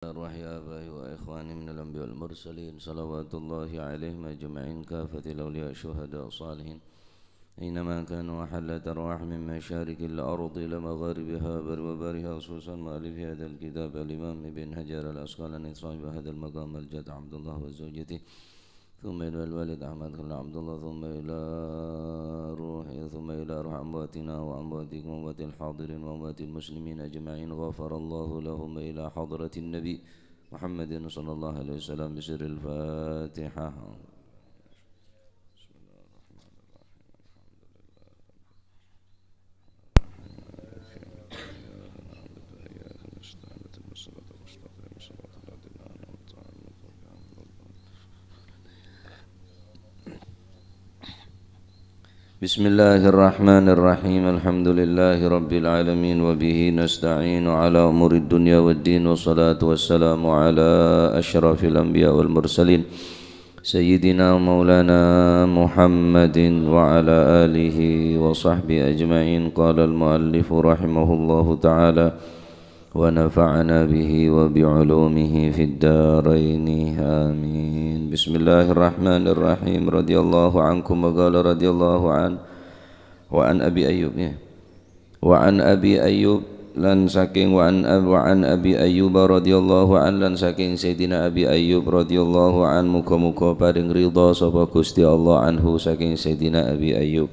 أرواح آبائي وإخواني من الأنبياء والمرسلين صلوات الله عليهم أجمعين كافة الأولياء الشهداء الصالحين أينما كانوا وحلت أرواح من مشارق الأرض إلى مغاربها وبرها خصوصا مؤلف هذا الكتاب الإمام ابن حجر العسقلاني صاحب هذا المقام الجد عبد الله وزوجته ثم إلى الوالد أحمد خليل عبد الله ثم إلى روح أمواتنا وأمواتكم وأموات الحاضرين وأموات المسلمين أجمعين غفر الله لهم إلى حضرة النبي محمد صلى الله عليه وسلم بسر الفاتحة. بسم الله الرحمن الرحيم الحمد لله رب العالمين وبه نستعين على أمور الدنيا والدين والصلاة والسلام على أشرف الأنبياء والمرسلين سيدنا مولانا محمد وعلى آله وصحبه أجمعين. قال المؤلف رحمه الله تعالى ونفعنا به وبعلومه في الدارين آمين. بسم الله الرحمن الرحيم. رضي الله عنكم وقال رضي الله عنه وعن أبي أيوب lan saking wa an Abi Ayyub radhiyallahu an lan saking Sayyidina Abi Ayyub radhiyallahu an muga-muga paring ridha sapa Gusti Allah anhu saking Sayyidina Abi Ayyub.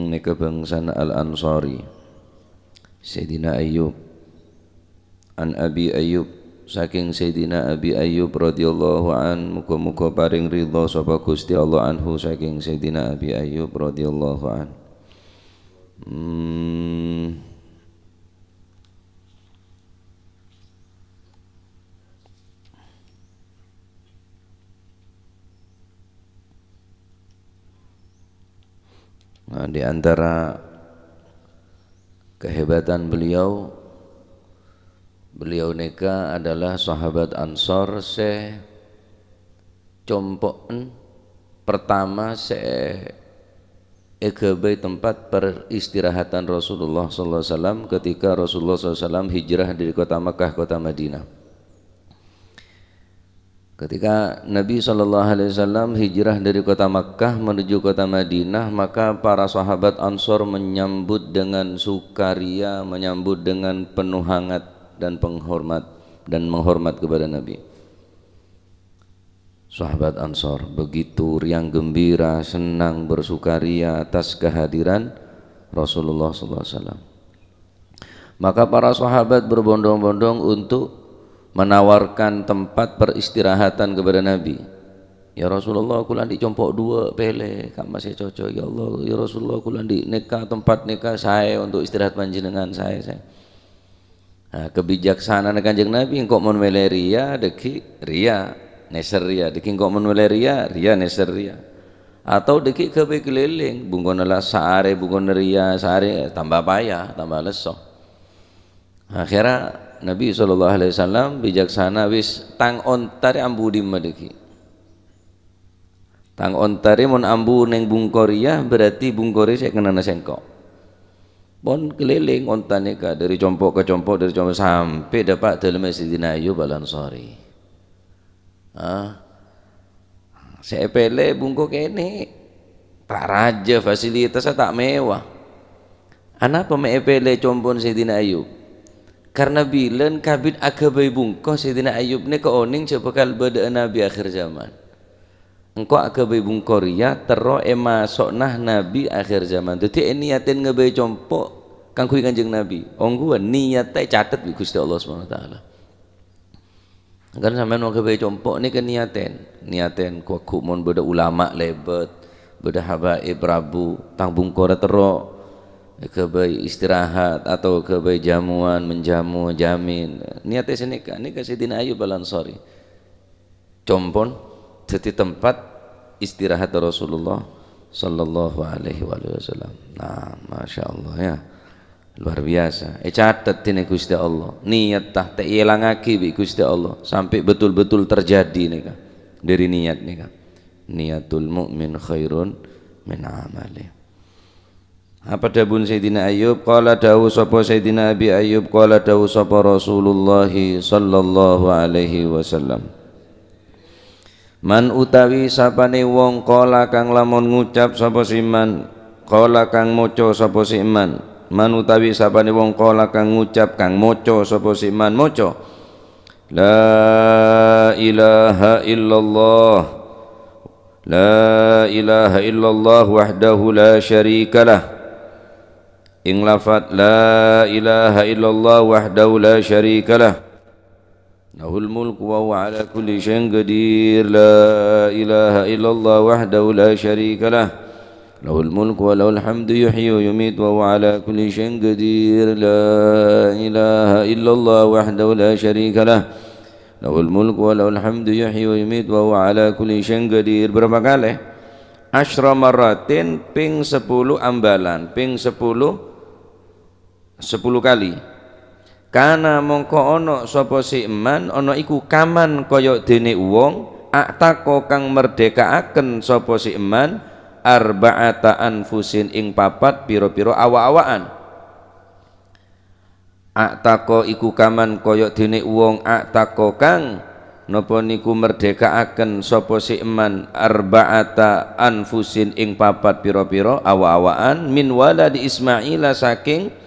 Nika bangsan Al-Ansari Sayyidina Ayyub an Abi Ayyub saking Sayyidina Abi Ayyub radhiyallahu an muga-muga paring ridha sapa Gusti Allah anhu saking Sayyidina Abi Ayyub radhiyallahu an. Nah, di antara kehebatan beliau neka adalah sahabat Ansor compok pertama EGB tempat peristirahatan Rasulullah SAW ketika Rasulullah SAW hijrah dari kota Makkah kota Madinah. Ketika Nabi SAW hijrah dari kota Makkah menuju kota Madinah, maka para sahabat Ansor menyambut dengan sukaria, menyambut dengan penuh hangat dan menghormat kepada Nabi. Sahabat Ansor begitu riang gembira, senang, bersukaria atas kehadiran Rasulullah SAW. Maka para sahabat berbondong-bondong untuk menawarkan tempat peristirahatan kepada Nabi. Ya Rasulullah, kula di compok dua pele, kan masih cocok. Ya Allah, ya Rasulullah, kula di tempat nikah saya untuk istirahat panjenengan saya. Nah, kebijaksanaan Kanjeng Nabi engkau mon meleria deki ria neseria deki engkau mon meleria ria neseria atau deki kebe keliling bungkonela saare bungkon ria saare tambah payah tambah leso. Akhirnya Nabi SAW bijaksana wis tang ontari ambu dimadeki tang ontari mon ambu neng bungkoria berarti bungkori saya kena nasengkok pon keliling ontane ka dari compok ke compok dari compok sampai dapat dalam Sayyidina Ayyub Al-Ansari. Saya pele bungko kene tak raja fasilitasnya tak mewah. Anapa me pele compon Sayyidina Ayyub? Karena bilen kabit agabai bungko Sayyidina Ayyub ne keoning sebekal bada Nabi akhir zaman. Engkau agabai bungko ria tero masoknah Nabi akhir zaman. Dadi niatin ngebai compok kangkui Kanjeng Nabi. Ongguan niatnya catet di Gusti Allah SWT. Kan sampean mau kebai compok ni kan niaten kuaku mon beda ulama lebet beda habaib Prabu tang bungko tero kebai istirahat atau kebai jamuan menjamu jamin niatnya senika nika Sayyidina Ayyub Al-Ansari compon jadi tempat istirahat Rasulullah sallallahu alaihi wasallam. Nah, masya Allah ya, luar biasa. Catat ini Gusti Allah, niat tah teh ilangake bi Gusti Allah sampai betul-betul terjadi nika dari niat nika. Niatul mukmin khairun min amali. Apa dawuh Sayyidina Ayyub? Qala dawu sapa Sayyidina Abi Ayyub, qala dawu sapa Rasulullah sallallahu alaihi wasallam. Man utawi sapane wong qala kang lamun ngucap sapa siman, qala kang maca sapa siman. Man utawi sapane wong qala kang ngucap kang maca sapa siman maca la ilaha illallah, la ilaha illallah wahdahu la syarikalah. Ing lafat la ilaha illallah wahdahu la syarikalah, lahul mulku wa huwa ala kulli syai'in qadir. La ilaha illallah wahdahu la syarikalah, lahul mulku wa lahul hamdu yuhyi wa yumiitu wa huwa ala kulli syai'in qadir. La ilaha illallah wahdahu la syarikalah, lahul mulku wa lahul hamdu yuhyi wa yumiitu wa huwa ala kulli syai'in qadir. Berapa kali? Asyra maratin, ping 10 ambalan, ping 10 kali. Kana mongko ono sapa si eman, ono iku kaman kaya dene wong aktako kang merdekaaken sapa si eman arba'ata anfusin ing papat pira-pira awa-awaan. Aktako iku kaman kaya dene wong aktako kang napa niku merdekaaken sapa si eman arba'ata anfusin ing papat pira-pira awa-awaan min waladi Ismail saking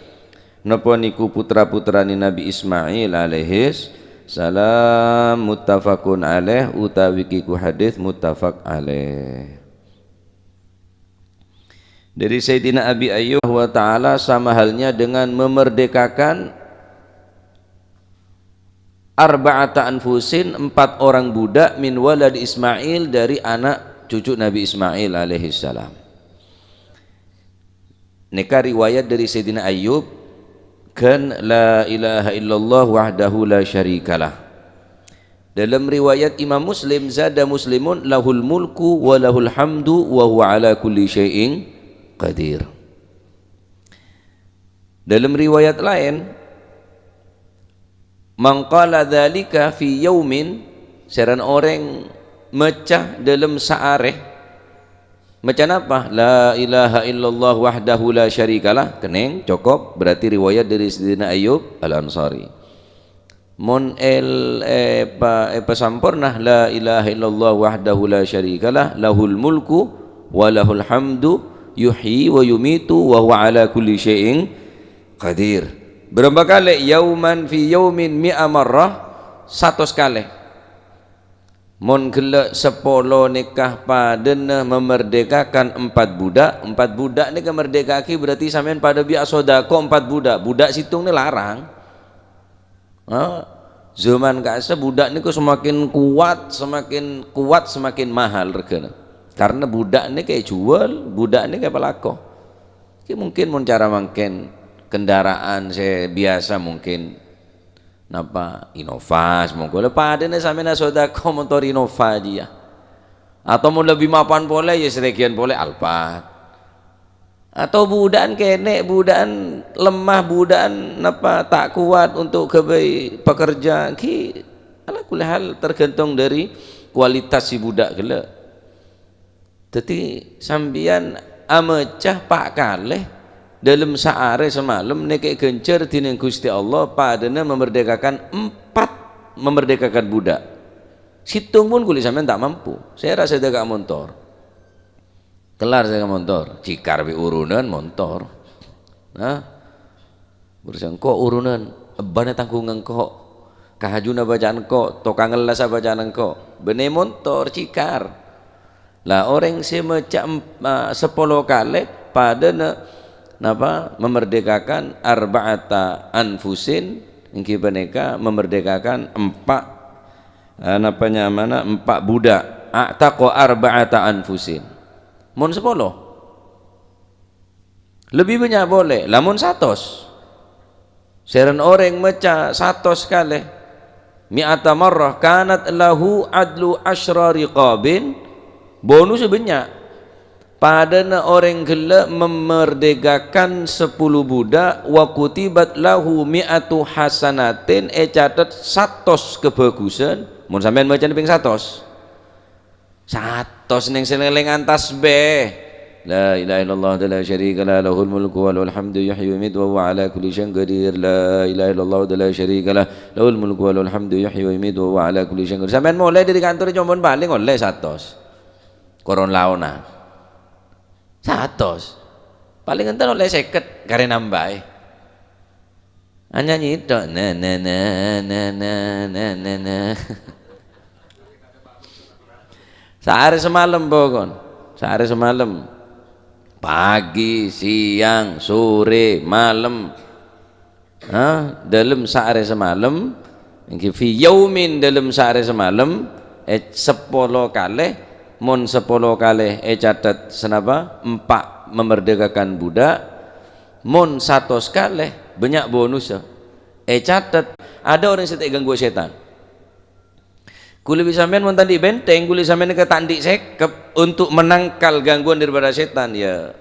napa niku putra-putrane Nabi Ismail alaihis salam. Muttafaqun alaih utawi kiku hadis muttafaq alaih. Dari Sayyidina Abi Ayyub wa ta'ala sama halnya dengan memerdekakan arba'ata anfusin, 4 orang budak min walad Ismail, dari anak cucu Nabi Ismail alaihis salam. Neka riwayat dari Sayyidina Ayyub kan la ilaha illallah wahdahu la syarikalah. Dalam riwayat Imam Muslim, zada muslimun lahul mulku wa lahul hamdu wa huwa ala kulli syai'in qadir. Dalam riwayat lain, man qala dzalika fi yaumin, seran orang mecah dalam saareh. Macam apa? La ilaha illallah wahdahu la syarikalah, keneng cukup, berarti riwayat dari Sayyidina Ayyub Al-Ansari. Mon sampurnah la ilaha illallah wahdahu la syarikalah, lahul mulku wa lahul hamdu yuhyi wa yumitu wa huwa ala kulli syai'in qadir. Berapa kali? Yauman fi yaumin mi'a marrah, 100 kali. Mon gelak 10 nikah padana memerdekakan 4 budak. 4 budak ni kemerdekaki berarti sampean pada biak sodako 4 budak. Budak situng ni larang. Zaman kasa budak ni semakin kuat semakin mahal regana. Karena budak ni kayak jual, budak ni kayak pelako. Mungkin mon cara mangken kendaraan saya biasa mungkin napa Innova monggo pada nih sampeyan sodako motor Innova dia, atau mau lebih mapan boleh ya seregian boleh Alphard, atau budan kene budan lemah budan napa tak kuat untuk kebai pekerja ki ala kulli hal tergantung dari kualitas si budak gila. Jadi sambian amecah pak kaleh dalam saare semalam nekek gencer dinin Gusti Allah padana memerdekakan 4 memerdekakan budak. Situng pun kulit sampean tak mampu. Saya rasa ada motor. Kelar saya motor. Cikar bi urunan motor. Nah, bersang kok urunan ebane tanggungan kok. Kahajuna bacaan kok, tokang ngelas bacaan kok. Bene motor cikar. Lah orang semecak 10 kali padana napa memerdekakan arba'ata anfusin, ingki beneka memerdekakan 4 budak. A'taqa arba'ata anfusin. Mun 10 lebih banyak boleh, lamun 100 seran orang meca 100 kali mi'ata marrah kanat lahu adlu asyra riqabin, bonus banyak. Padana orang gila memerdekakan 10 budak wa kutibat lahu mi'atu hasanatin, catat 100 kebagusan. Mun sampean maca ping 100 ning seleleng antas be La ilaha illallah la syarika lah lahul mulku wa lahul hamdu yuhyi wa yumiitu wa huwa ala kulli syai'in qadir. La ilaha illallah la syarika lah lahul mulku wa lahul hamdu yuhyi wa yumiitu wa huwa ala kulli syai'in qadir. Sampeyan mulai dari kantor jombon paling oleh 100 koron laona 100 paling enten oleh 50 kare nambah hanya nyidok sehari semalam pokon sehari semalam pagi, siang, sore, malam dalam sehari semalam fi yaumin dalam sehari semalam 10 kali mun 10 kali catat senapa 4 memerdekakan budak mun 100 kali banyak bonus catat ada orang yang ganggu setan kuli sampean mun tandi benteng kuli sampean ke tandi sekep untuk menangkal gangguan daripada setan ya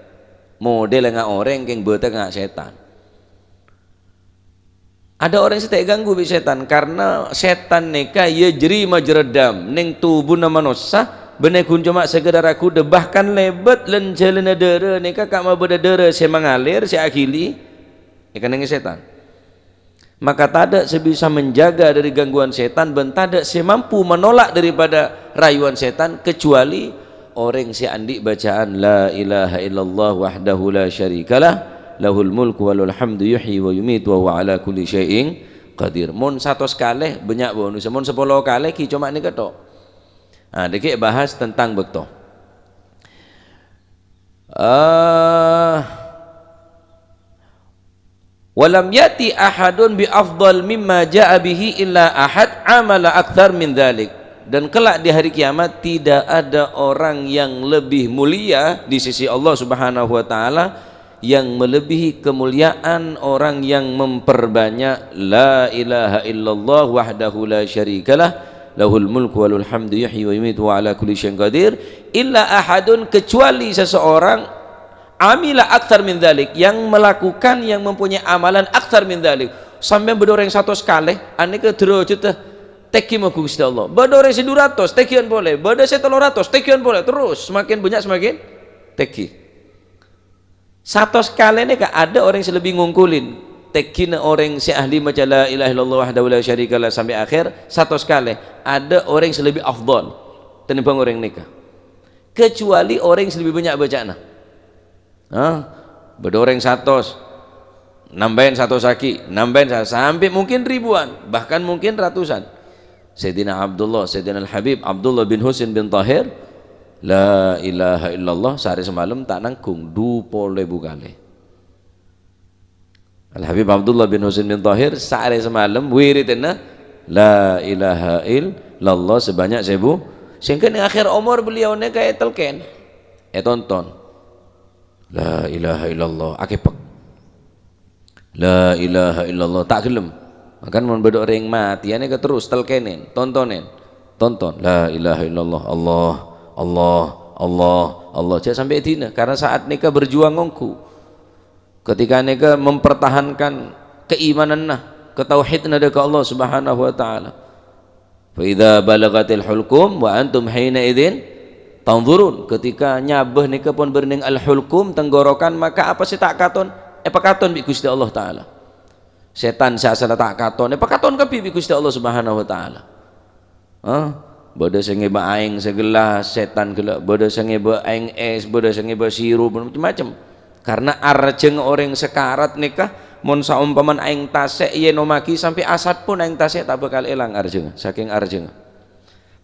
model ngak orang yang bete ngak setan ada orang yang ganggu bi setan karena setan neka ya jeri majeredam ning tubuh manusia bener kun cuma sekedar aku bahkan lebet len jalan dere neka kak mau berdere saya mengalir saya akhili ikan dengan setan maka tak sebisa menjaga dari gangguan setan dan tak semampu menolak daripada rayuan setan kecuali orang si andi bacaan la ilaha illallah wahdahu la syarikalah lahul mulku wa lahul hamdu yuhyi wa yumiitu wa huwa ala kulli syai'in qadir mun 100 kali banyak bonus mun 10 kali ki cuma ni ketok dikit bahas tentang bekto walam yati ahadun bi afdal mimma jaa bihi illa ahad amala akthar min dhalik dan kelak di hari kiamat tidak ada orang yang lebih mulia di sisi Allah Subhanahu wa taala yang melebihi kemuliaan orang yang memperbanyak la ilaha illallah wahdahu la syarikalah lahul mulku wa lahul hamdu yuhyi wa yumiitu wa ala kulli syai'in qadir illa ahadun kecuali seseorang amila akthar min dhalik yang melakukan yang mempunyai amalan akthar min dhalik sampai berdoreng 100 kali ane ke derajat teki mau Gusti Allah berdoreng 200 tekian boleh berdoreng 300 tekian boleh terus semakin banyak semakin teki 100 kali ini ada orang yang lebih ngungkulin tekin orang si ahli maca la ilaha illallah wahdahu la syarikalah sampai akhir 100 kali ada orang yang lebih afdal tenimbang orang nikah kecuali orang yang lebih banyak bacaan berdoreng 100 nambahin 1 saki nambahin sampai mungkin ribuan bahkan mungkin ratusan Sayyidina Abdullah Sayyidina Al-Habib Abdullah bin Husain bin Tahir la ilaha illallah sehari semalam tak nangkung 20.000 kali Al-Habib Abdullah bin Husain bin Tahir sehari semalam wiridna la ilaha illallah sebanyak 1000 sehingga di akhir umur beliau ni kayak telken tonton la ilaha illallah akipek la ilaha illallah tak gelem akan mun bedok ring mati ane ke terus telkenin tonton la ilaha illallah Allah Allah Allah Allah cak sampai dina karena saat nikah berjuang ngongku ketika nikah mempertahankan keimanan ketauhidna ke Allah Subhanahu wa taala fa idza balagatil hulqum wa antum hina idzin tanzurun ketika nyabeh nikah pun berning al-hulkum tenggorokan maka apa sih tak katon pekaton bi Gusti Allah taala setan salah tak katon pekaton ke bi Gusti Allah Subhanahu wa taala bodo senge ba aing segelas setan gelak bodo senge ba aing es bodo senge ba sirup macam-macam karena arjeng orang sekarat nikah mun saumpaman aing tasek yen omaki sampai asad pun aing tasek tak bakal elang arjeng saking arjeng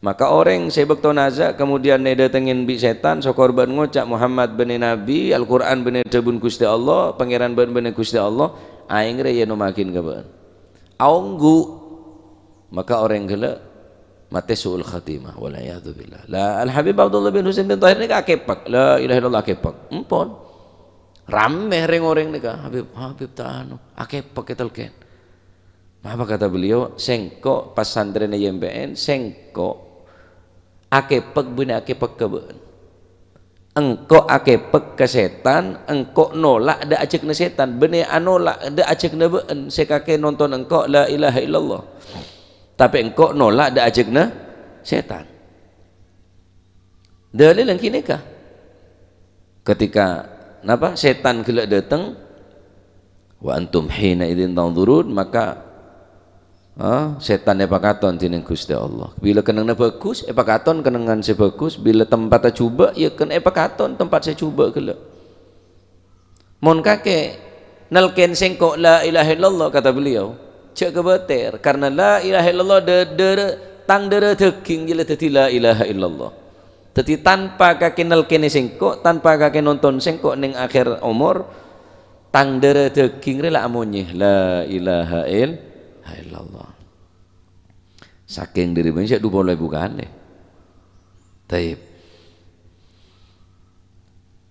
maka orang sebek tonaza kemudian neda tengin bi setan so korban ngocak Muhammad benih Nabi Al-Quran benih debun Gusti Allah pangeran benih Gusti Allah aing re yen makin kaban aunggu maka orang gela mate suul khatimah walayadu billah la Al-Habib Abdullah bin Husain bin Tahir ni akepak la ilaha illallah akepak empon rame ring orang ni Habib ta'anu akepak ketelken apa kata beliau sengko pas santren YMPN sengko akepek bina akepek kebun engkau akepek ke setan engkau nolak ada acek na setan bene anolak ada acek na beun sekake nonton engkau la ilaha illallah tapi engkau nolak ada acek na setan dalil yang kini kah ketika napa setan gelek dateng wa antum hina idzin tanzurun, maka setan epakaton dening Gusti Allah. Bila kenangna bagus epakaton kenangan se bagus, bila tempatnya coba ya kan epakaton tempat saya coba gelek. Mon kake nalken sengkok la ilaha illallah, kata beliau cek kebeter karena la ilaha illallah tang dere teking jela teti la ilaha illallah. Teti tanpa kake nalken sengkok, tanpa kake nonton sengkok ning akhir umur, tang dere teking rela amonye la ilaha illallah. Saking diri manusia du boleh bukan deh. Taib.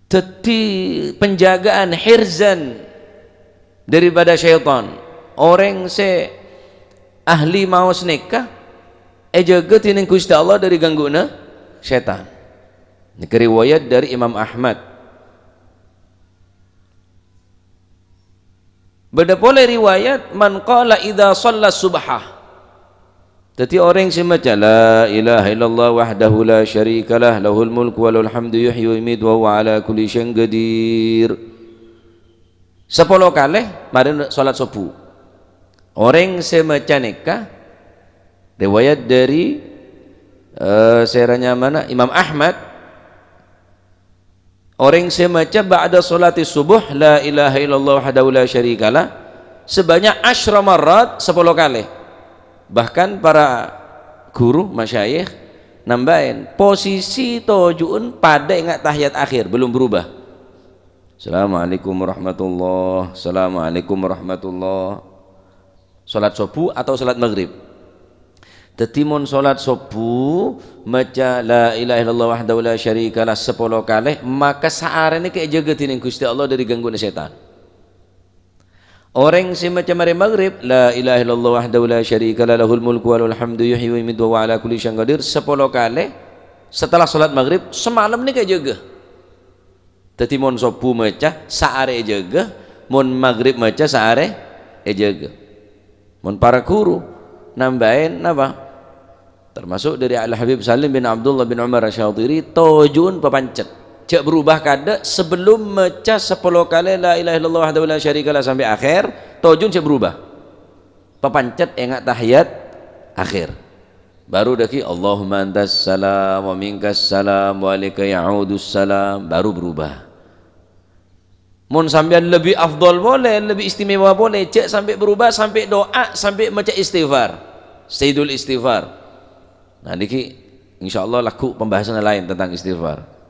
Teti penjagaan hirzan daripada syaitan. Orang se ahli maos nikah jaga tining Gusti Allah dari gangguan syaitan. Ini riwayat dari Imam Ahmad. Beda boleh riwayat man qala idza shalla subhah. Jadi orang yang membaca la ilaha illallah wahdahu la syarikalah lahul mulku wa lahul hamdu yuhyi wa yumiitu wa huwa ala kulli syai'in qadir. 10 kali mari salat subuh. Orang yang membaca nikah riwayat dari seranya mana Imam Ahmad, orang yang membaca ba'da salati subuh la ilaha illallah wahdahu la syarikalah sebanyak 10 marat 10 kali. Bahkan para guru masyayikh nambahin posisi tojuun pada ingat tahiyat akhir belum berubah. Assalamualaikum warahmatullah, assalamualaikum warahmatullah. Salat subuh atau salat maghrib. Tetimun salat subuh maca la ilaha illallah wahdahu la syarikalah 10 kali, maka saarene kayak jaga tining Gusti Allah dari gangguan setan. Orang yang macam mari maghrib la ilaha illallah wahdahu la syarikalah lahul mulku wa lahul hamdu yuhyi wa yumiitu wa huwa ala kulli syai'in qadir 10 kali setelah salat maghrib semalam ni kayak jaga. Tadi mon subuh maca saare jaga, mon maghrib maca saare jaga. Mon para guru nambahin apa? Termasuk dari Al Habib Salim bin Abdullah bin Umar Asy-Syatiri tojun papancet. Cek berubah kada sebelum maca 10 kali la ilaha illallah wahdahu la syarikalah sampai akhir tojun cek berubah papancet enggak tahiyat akhir baru daki Allahumma antas salam wa minkas salam wa alaika ya'udus salam baru berubah. Mun sampean lebih afdol boleh, lebih istimewa boleh, cek sampai berubah sampai doa sampai maca istighfar sayyidul istighfar. Nah niki insyaallah laku pembahasan lain tentang istighfar.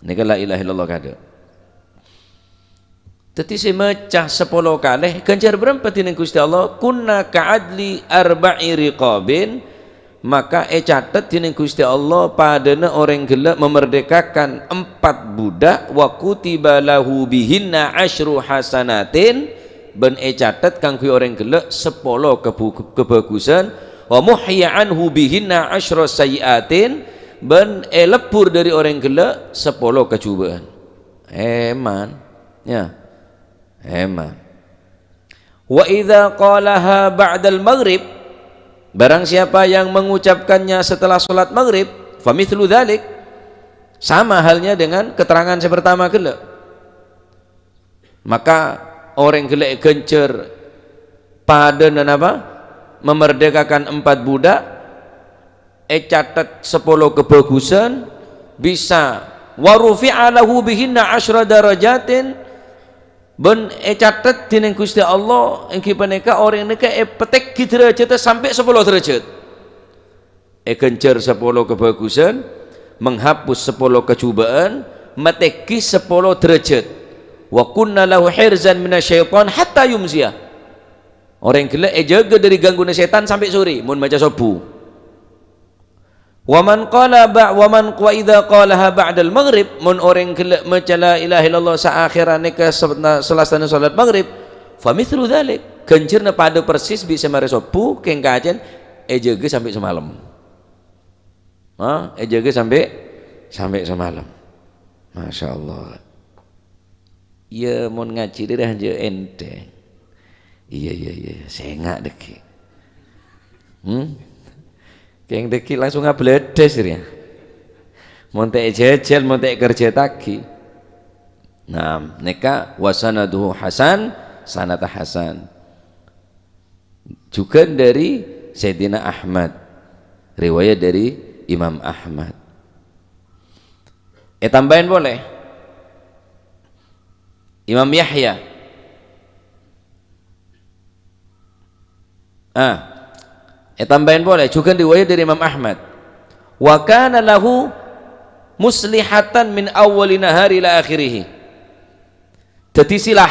Ini kan la ilaha illallah kada. Teti saya macah 10 kali ganjar berapa tining Gusti Allah kunna ka'adli arba'i riqabin, maka catat tining Gusti Allah padana orang gelak memerdekakan 4 budak wa kutiba lahu bihinna asyru hasanatin ben catat kang orang gelak 10 kebagusan wa muhya anhu bihinna asyra sayiatin ben lepur dari orang gelak 10 kecubaan. Eman ya eman. Wa idza qalaha ba'dal maghrib, barang siapa yang mengucapkannya setelah salat maghrib famithlu dzalik, sama halnya dengan keterangan yang pertama gelak, maka orang gelak gencer pada dan apa memerdekakan 4 budak catat 10 kebagusan bisa warufi'a lahu bihinna 10 darajatin ben catat tining Gusti Allah engki paneka orang neka petek derajat sampai 10 derajat kencer 10 kebagusan menghapus 10 kecubaan meteki 10 derajat wa kunna lahu hirzan minasyaiton hatta yumziyah. Orang gelek jaga dari gangguan setan sampai sore mun maca subuh. Waman qala waman wa idza qalaha ba'dal maghrib, mun orang gelek maca la ilaha illallah saakhiran ke selesai salat maghrib famithlu dzalik, gencerna pada persis bisa mare subuh keng kajen jaga sampai semalam. Jaga sampai semalam. Masya Allah. Ya mun ngaji dia hanya enteng. Iya saya enggak deki. Keng deki langsung ngabledes ya. Montek jejel, montek kerja tagi. Nah, neka wasanaduhu hasan, sanata hasan. Juga dari Sayyidina Ahmad, riwayat dari Imam Ahmad. Tambahin boleh. Imam Yahya. Tambahin boleh. Juga riwayat dari Imam Ahmad. Wa kana lahu muslihatan min awwali nahari ila akhirih. Jadi silah,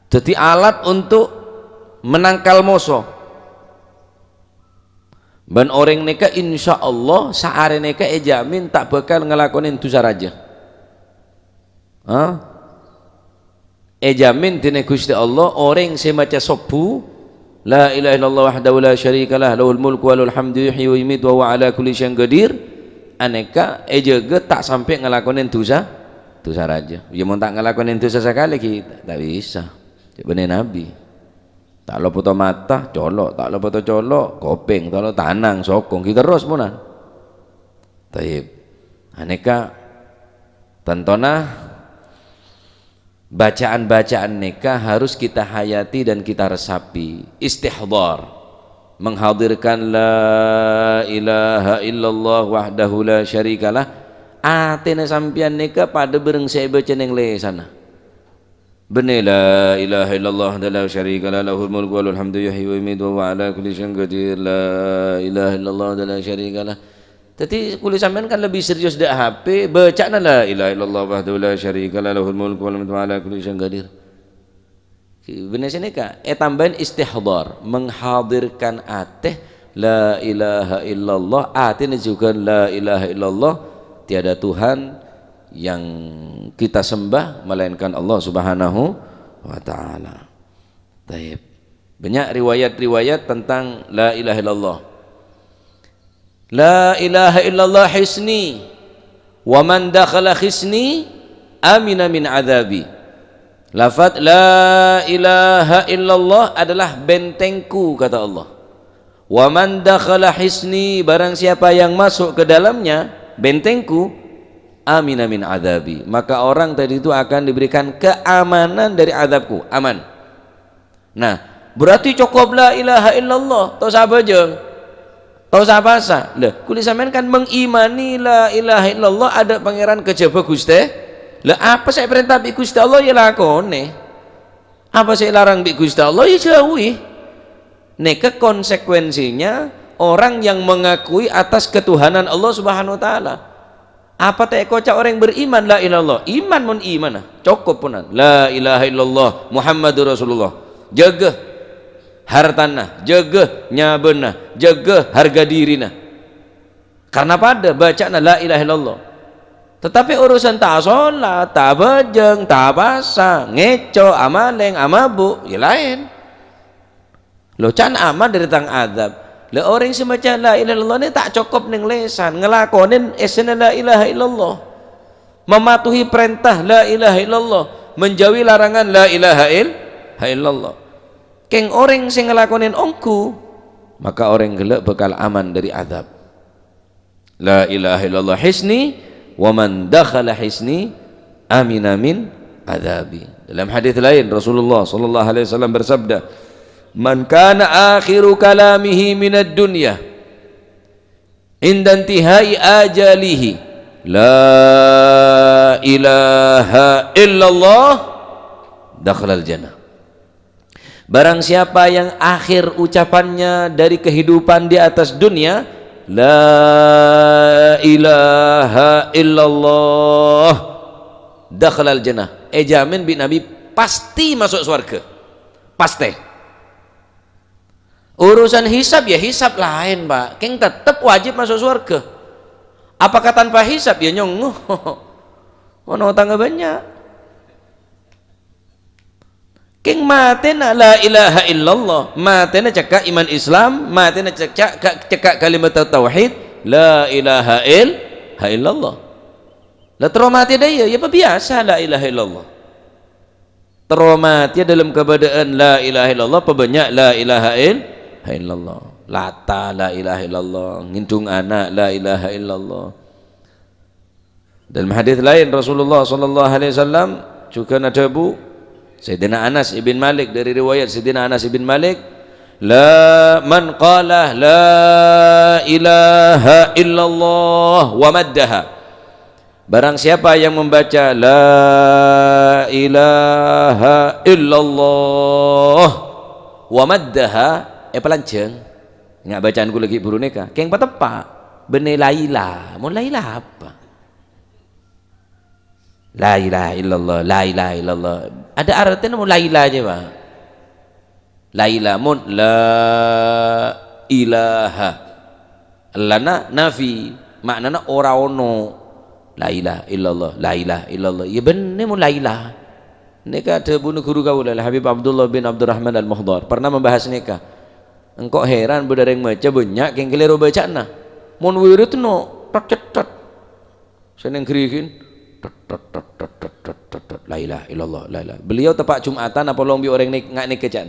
jadi alat untuk menangkal musuh. Ben orang neka insya Allah saare neka jamin tak bakal ngelakonin dosa raja. Jamin dina Gusti Allah orang semaca sobu la ilaha illallah wahdahu la syarikalah lahul mulku wa lahul hamdu yuhyi wa yumiitu wa huwa ala kulli syai'in qadir. Aneka jaga tak sampai ngelakonin dosa raja. Ya mau tak ngelakonin dosa sekali kita tak bisa. Bener Nabi. Tak lo foto mata colok, tak lo foto colok kopeng, tak lo tanang sokong kita terus punan. Taib. Aneka tentona bacaan-bacaan neka harus kita hayati dan kita resapi. Istihdar, menghadirkan la ilaha illallah wahdahu la syarikalah. Atene sampian neka pada bereng saya baca neng le sana. Bener la ilaha illallah la syarikalah lahul mulku wa lahul hamdu yuhyi wa yumiitu wa huwa ala kulli syai'in qadir. La ilaha illallah la syarikalah. Jadi kulit sampean kan lebih serius dak HP bacaan la ilaha illallah wahdahu la syarikalah lahul mulku wa lahul hamdu wa ala kulli syai'in qadir. Bener sini ka tambahin istihdar, menghadirkan ateh la ilaha illallah, atene juga la ilaha illallah. Tiada Tuhan yang kita sembah melainkan Allah Subhanahu wa taala. Baik. Banyak riwayat-riwayat tentang la ilaha illallah. La ilaha illallah hisni wa man dakhala hisni amina min adzabi. Lafaz la ilaha illallah adalah bentengku kata Allah. Wa man dakhala hisni, barang siapa yang masuk ke dalamnya bentengku, amina min adzabi, maka orang tadi itu akan diberikan keamanan dari azabku, aman. Nah, berarti cukup la ilaha illallah, tau sahabat jeng, tau sahabat sah. Lah, kulit sampean kan mengimani la ilaha illallah ada pangeran kejaba Gusti. Lah apa saya perintah bi Gusti Allah ya lakone. Apa saya larang bi Gusti Allah ya jauhi. Neka konsekuensinya orang yang mengakui atas ketuhanan Allah Subhanahu wa taala. Apa teh kocak orang beriman la ilallah, iman mun iman cukup punan la ilaha illallah Muhammadur Rasulullah. Jaga hartana, jaga nyabena, jaga harga dirina. Karena pada bacaan la ilaha illallah. Tetapi urusan tak sholat, tak bajeng, tak basa, ngeco, amaleng, amabu, ya lain. Lo can aman dari tang azab. Lah orang semacam la ilaha illallah ini tak cukup neng lesan, ngelakonin esena la ilaha illallah, mematuhi perintah la ilaha illallah, menjauhi larangan la ilaha illallah. Keng orang sing ngelakonin ongku, maka orang gelak bakal aman dari azab. La ilaha illallah hisni wa man dakhala hisni amina min adzabi. Dalam hadis lain Rasulullah sallallahu alaihi wasallam bersabda, man kana akhiru kalamihi minad dunya inda intihai ajalihi la ilaha illallah dakhalal jannah. Barang siapa yang akhir ucapannya dari kehidupan di atas dunia la ilaha illallah dakhalal jannah, jamin bi Nabi pasti masuk surga, pasti. Urusan hisab ya hisab lain pak, keng tetap wajib masuk surga. Apakah tanpa hisab ya nyonguh mana tangga banyak. Keng matena la ilaha illallah, matena cekak iman Islam, matena cekak kalimat tauhid la ilaha illallah. Lah traumati dia ya biasa la ilaha illallah. Traumati dalam keadaan la ilaha illallah pebanyak la ilaha illallah. Lata la ilaha illallah, ngindung anak la ilaha illallah. Dalam hadis lain Rasulullah sallallahu alaihi wasallam juga nadabu Sayyidina Anas ibn Malik, dari riwayat Sayyidina Anas ibn Malik, la man qala la ilaha illallah wa maddaha, barang siapa yang membaca la ilaha illallah wa maddaha pelanceng nggak bacaan ku lagi buru neka keng patepak bene laila mau laila apa la ilaha illallah, la ilaha illallah ada artinya mau laila aja Pak. Laila mun la ilaha lana nafi maknana ora ono la ilaha illallah, la ilaha illallah ya bener mun la ilaha. Neka ada bunuh guru kaula Habib Abdullah bin Abdurrahman Al-Muhdar pernah membahas neka. Engkau heran budaya yang baca banyak yang keliru bacana mun wirid no tat seneng gerikin la ilaha illallah, la ilaha. Beliau tepak Jumatan apa lombi orang ngak nik kejan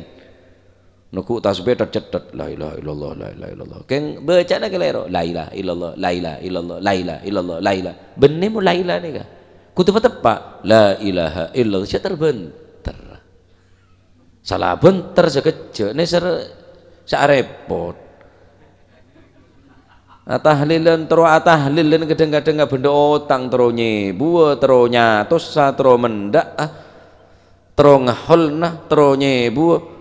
nuku tasbih tat la ilaha illallah, la ilaha illallah keng bacana keliru la ilaha illallah, la ilaha illallah, la ilaha illallah, la ilaha bener mu la ilaha nika kudu tepak la ilaha illallah sia terbenter salah benter sekejap ne sak repot atahlilan tero atahlilan kadang-kadang benda otang tero nyebu tero nyatos sa tero mendak tero ngaholna tero nyebu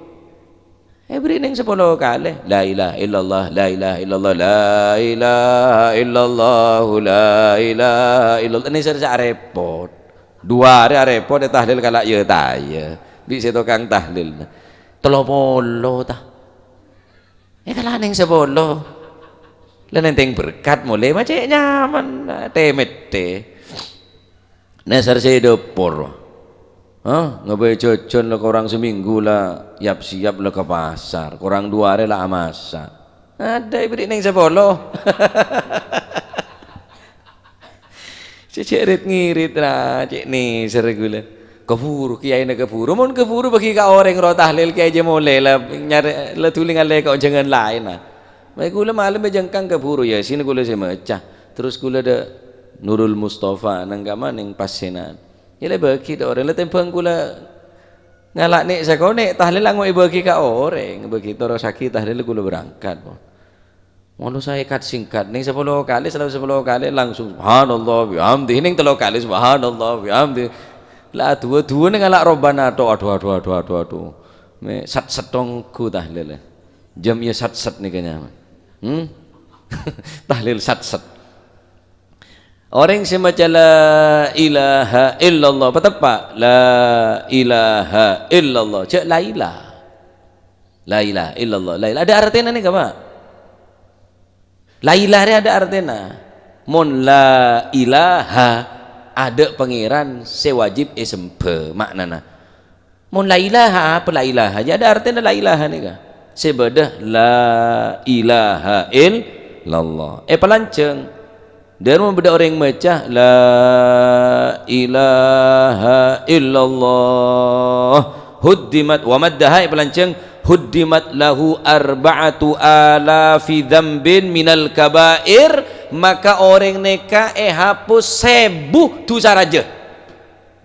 beri ning 10 kali la ilaha illallah, la ilaha illallah, la ilaha illallah, la ilaha illallah ini sak repot dua hari repot tahlil kalak ya taya di situ kang tahlil 30 tah kalah ning 10 lan enteng berkat mulai macam nyaman temete nasar saya depor ngabai jajan lah korang seminggu lah siap lah ke pasar korang 2 hari lah masak ada ibrik neng 10 cecerit ngirit lah cek nih seregula keburu kiai nak keburu mon keburu bagi ka orang roh tahlil kiai je mulai lah nyari lah tulingan lek kau jangan lain lah mai gula malam jengkang keburu ya sini gula saya mecah terus gula ada Nurul Mustafa nang gama ning pasenan ya le bagi orang le tempeng gula ngalak nek sakone tahlil ngoi bagi ka orang begitu ora sakit tahlil gula berangkat mono saya ikat singkat ning 10 kali selalu 10 kali langsung subhanallah bihamdi ning 3 kali subhanallah bihamdi lah dua ning ngalak robana aduh me sat setongku tahlil jam ya sat nih kayaknya tahlil sat orang semacam la ilaha illallah petapa la ilaha illallah cek la ilaha illallah la ilaha ada artinya nih apa la ilaha ada artinya mon la ilaha ada pangeran sewajib sempe maknana mon la ilaha apa la ilaha jadi ada artinya la ilaha nih kah sebedah la ilaha illallah pelanceng dan membeda orang macah la ilaha illallah huddimat wa maddaha pelanceng huddimat lahu arba'atu alafi dzambin minal kabair maka orang neka hapus 1000 dosa raja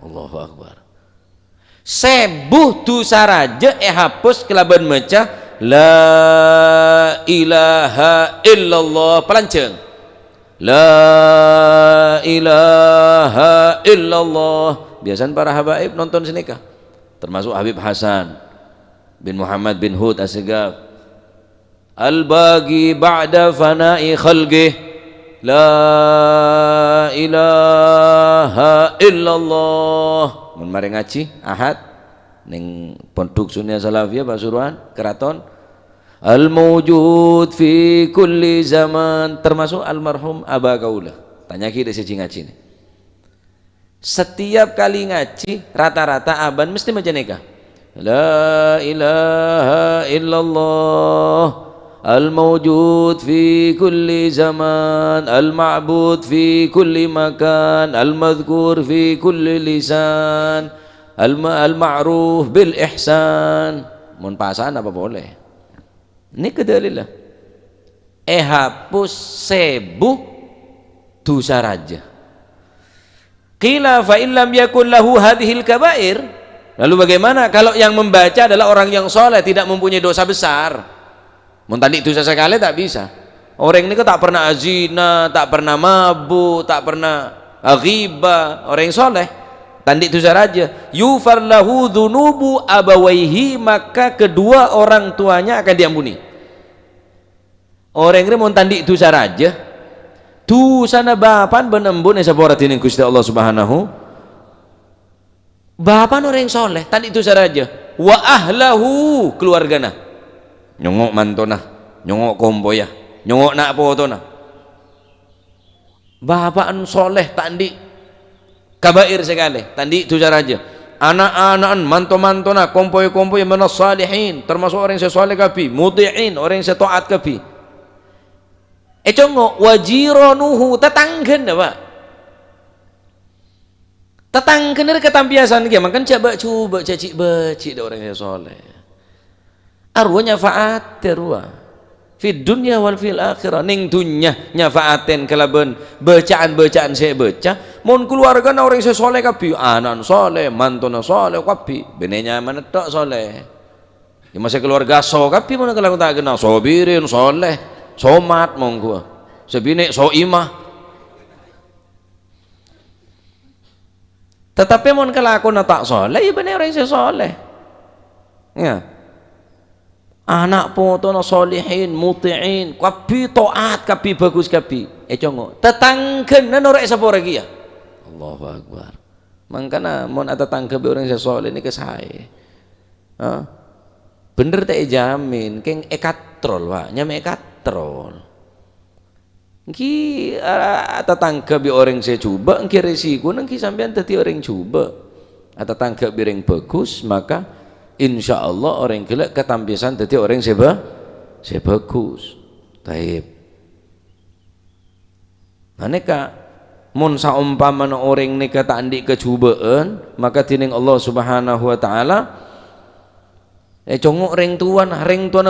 Allahu akbar 1000 dosa raja hapus kelaban macah la ilaha illallah pelanceng la ilaha illallah biasanya para habaib nonton senika termasuk Habib Hasan bin Muhammad bin Hud As-Sigaf al-bagi ba'da fana'i khalqih la ilaha illallah mun mari ngaji ahad ning pondok Sunnah Salafiyah Pasuruan Keraton al-mawjud fi kulli zaman termasuk almarhum Aba Kaula tanya kita siji ngaji nih setiap kali ngaji rata-rata aban mesti macam nikah la ilaha illallah al-mawjud fi kulli zaman al-ma'bud fi kulli makan al-madhkur fi kulli lisan al-ma'ruf bil ihsan mun pasan apa boleh ini kedalilah hapus 1000 dosa raja Qila fa illam yakun lahu hadhil kabair. Lalu bagaimana kalau yang membaca adalah orang yang soleh, tidak mempunyai dosa besar? Mentandi dosa sekali tak bisa. Orang ini tak pernah zina, tak pernah mabuk, tak pernah ghibah, orang yang soleh, tandi dosa raja. Yufar lahu dzunubu abawaihi, maka kedua orang tuanya akan diampuni. Orang ini mau tandi dosa raja, dosana bapan benembun saborat ini Gusti Allah Subhanahu. Bapan orang yang soleh, tandi dosa raja. Wa ahlahu, keluargana. Nyongok mantona, nyongok komboya, nyongok nak potona. Bapak soleh tandi kabair sekali, tandi dosa raja. Anak-anak manto-mantona, kompoy-kompoy manas salihin, termasuk orang yang soleh kapi, muti'in, orang yang taat kapi. Congo wajiranuhu, tetanggan apa? Tetanggan dari ketampiasan dia, makan coba cacik orang yang soleh. Arwahnya nyafaat arwah fid dunya wal fil akhirah, ning dunya nyafaaten kelaban bacaan saya baca, mun keluarga orang saya soleh kapi, anak soleh, mantona soleh kapi, benenya mana tok soleh. Ya masa keluarga so kapi mana kalau tak kenal sobirin soleh, somat monggo, sebine so imah. Tetapi mun kalau aku tak soleh, ya bener orang saya soleh. Ya. Anak poto na solihin muti'in kapi taat kapi bagus kapi congo tetanggan na norek sapora kia. Allahu Akbar. Mangkana mon tetangga be orang soleh ni kesai. Bener tak jamin keng ekatrol wa nyame ekatrol. Ki tetangga be orang saya coba engki resiko nangki sampean dadi orang coba. Tetangga be orang bagus maka insya Allah orang gelak ketampiasan jadi orang seba bagus. Taib. Aneka mun saumpamana orang nika tak andik kecubaan, maka tining Allah Subhanahu wa taala congok ring tuan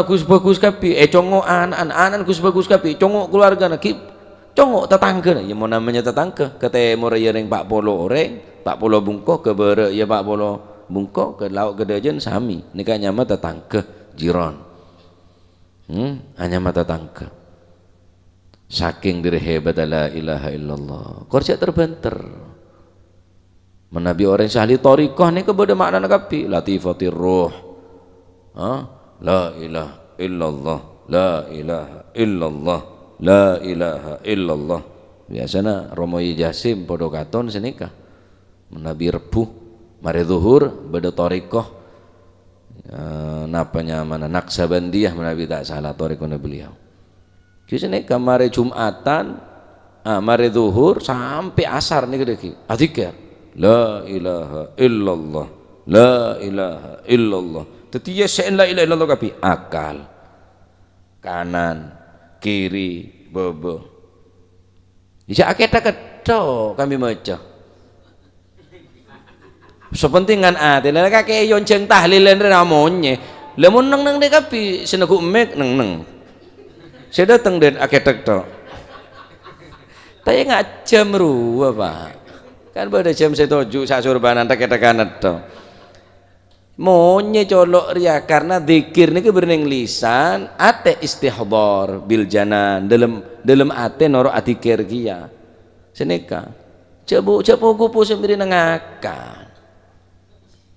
Gus bagus kapi, congok anak Gus bagus kapi, congok keluarga nak congok tetangga. Ya mau namanya tetangga, kata mau raya ring 40 orang, 40 bungkok ke bere ya 40 bungkok ke lauk ke dajen sami nikah nyama tetangga jiron. Hanya mata tangga saking diri hebat la ilaha illallah korja terbanter menabi orang sahli torikoh ni kepada makna kapi latifatir ruh. La ilaha illallah, la ilaha illallah, la ilaha illallah. Biasanya Romoyi Jasim podo katon senikah menabi rebuh mari zuhur beda torikoh napanya mana Naksabandiyah menabi tak salah torikohnya beliau. Kisahnya kemarin Jumatan mari zuhur sampai asar nih kedeki adikir la ilaha illallah, la ilaha illallah. Tetiya sen la ilaha illallah kapi akal kanan kiri bobo. Bisa aket-aket kami maca. Sepentingan lha kakek yonceng tahlilan ramonye lemun neng dek kapi senego mek neng saya datang dan aketek tok tanya nggak jam ruwa pak kan pada jam 7 sasurbanan aketekan tok monye colok ria karena zikir niki bereneng lisan ate istihdar bil janan dalam ate noro atikir kia seneka cebu kupu sendiri nengakan.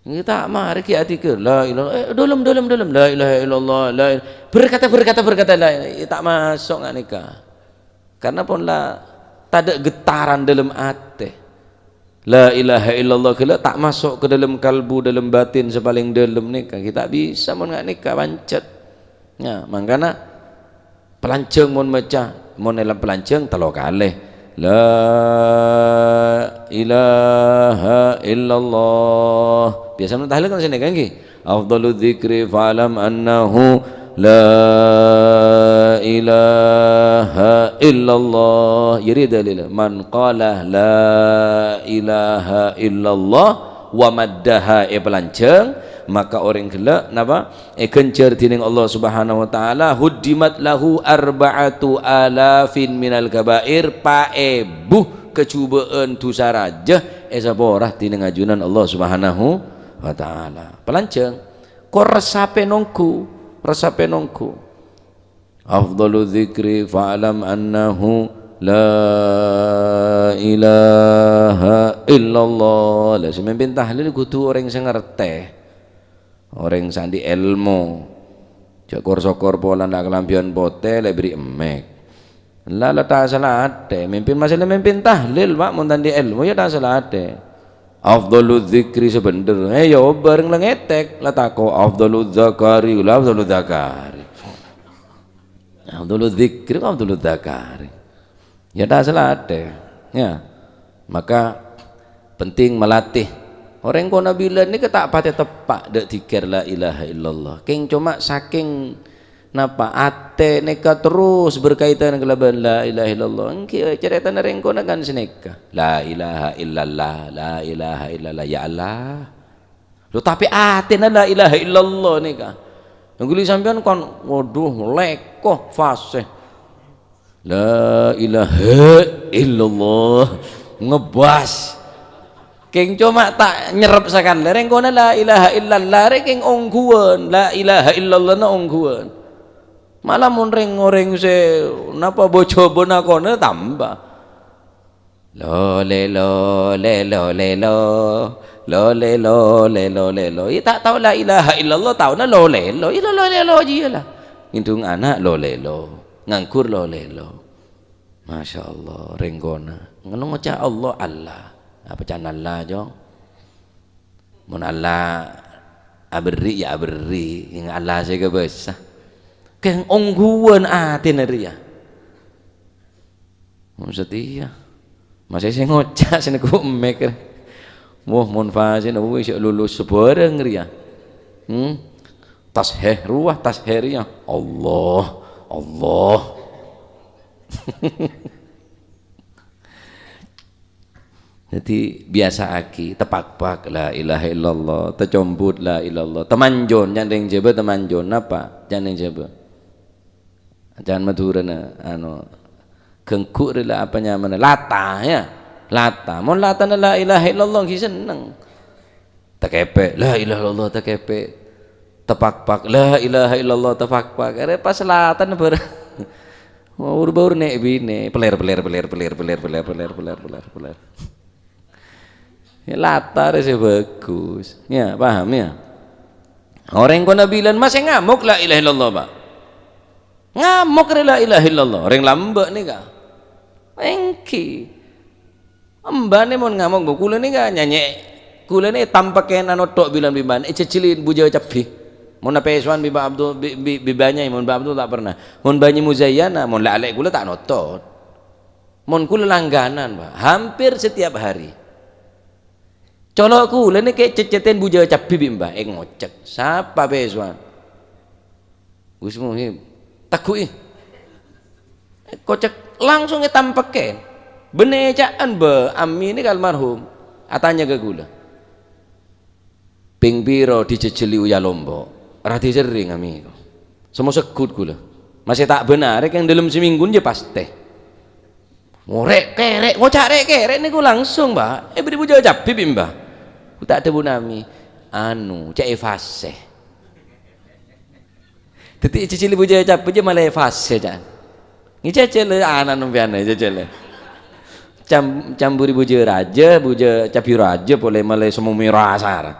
Kita mari ki ati ke la ilaha dalam la ilaha illallah la berkata la tak masuk ngak nikah karena pun lah tak ada getaran dalam hati la ilaha illallah kala tak masuk ke dalam kalbu dalam batin sepaling dalam nikah kita bisa mun ngak nikah pancet ya mangkana pelanceng mun maca mun dalam pelanceng telo kalih la ilaha illallah biasa tahlil kan sini kan ki afdalu dzikri fa'lam annahu la ilaha illallah jadi dalil man qala la ilaha illallah wa maddaha pelanceng maka orang gelak napa kencer tining Allah Subhanahu wa taala huddimat lahu arba'atu alafin minal kabair paebuh kecubaan dosa raja sapa ora dene ngajunan Allah Subhanahu wa taala. Pelanceng kok resape nongku afdalu dzikri fa'lam annahu la ilaha illallah. Lah semimpin tahlil kudu orang sing ngerti, orang sandi ilmu. Jakor sokor pola nak kelampian pote le beri emek. Lah tak salah ade, mimpin masalah mimpin tahlil Pak mun tandi ilmu ya tak salah ade. Afdhalu dzikri sebener. Ya bareng lengetek lah tako afdhalu zakari la afdhalu zakari. Afdhalu dzikri afdhalu zakari. Ya tak salah ade. Ya. Maka penting melatih orang kono bilang ini ketak pate tepak dek dikir la ilaha illallah. King cuma saking napa ate neka terus berkaitan dengan la ilaha illallah. Engki cerita nareng kono kan seneka. La ilaha illallah, la ilaha illallah ya Allah. Lo tapi ate la ilaha illallah nika. Ngguli sampean kon waduh lekoh fasih. La ilaha illallah ngebas. King cuma tak nyerep sakan lereng kono la ilaha illallah king ongguan la ilaha illallah na ongguan malah mun reng se napa bojo bona kono tambah lo le lo le lo le lo lo le lo le lo le lo tak tahu la ilaha illallah tahu na lo le lo ji lah indung anak lo le lo ngangkur lo le lo masya Allah reng kono ngono ngocah Allah Allah apa can Allah jo mun Allah abri ya abri yang Allah saya besar keng ongguan atin ya mun setia masih saya ngocak sini ku mek muh mun fasin wis lulus sebareng ria tasheh ruah tasheria Allah Allah jadi biasa aki tepak-pak la ilaha illallah tecombut la ilallah temanjon jandeng jeba temanjon apa jandeng jeba jangan madurana anu gengkuk rela apa nyaman lata ya lata mon lata la ilaha illallah ki seneng takepe la ilaha illallah takepe tepak-pak la ilaha illallah tepak-pak are pas latan ber baur nek bine peler ya latar sih bagus ya paham ya orang kono bilang masih ngamuk la ilaha illallah Pak ngamuk la ilaha illallah orang lambek nih kak engki mbane mon ngamuk kula nih kak nyanyi kula nih tampaken anu tok bilang biban cecilin buja capi mon pesuan biba Abdul bibanya mon Abdul tak pernah mon banyi muzayyana mon la alek kula tak notot mon kula langganan Pak hampir setiap hari colokku lene kayak cecetin buja capi bimba ngocek siapa besuan Gus Muhib takui kocek langsung tampaken benecaan be ami ini almarhum atanya ke gula ping biro diceceli uya lombok rati sering ami semua sekut gula masih tak benar yang dalam seminggu dia pasti ngorek kerek ngocak rek kerek niku langsung Mbak beri buja capi bimba tak ada bunami anu cek fase detik cicili buja cap aja malah fase jan ini cecele anak numpiana cecele campuri buja raja buja capi raja boleh malah semua mirasar